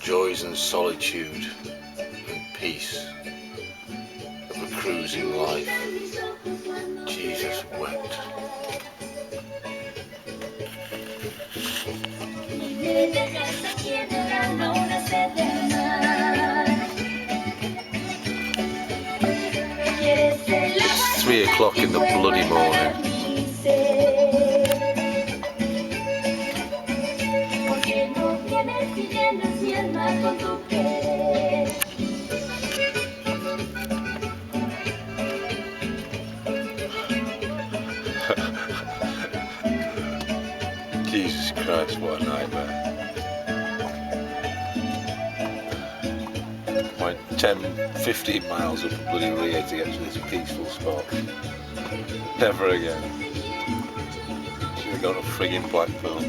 joys and solitude and peace of a cruising life, Jesus wept. 3 o'clock in the bloody morning. Jesus Christ, what a nightmare. Went 10-15 miles up a bloody rear to get to this peaceful spot. Never again. Should have gone to friggin' Blackpool.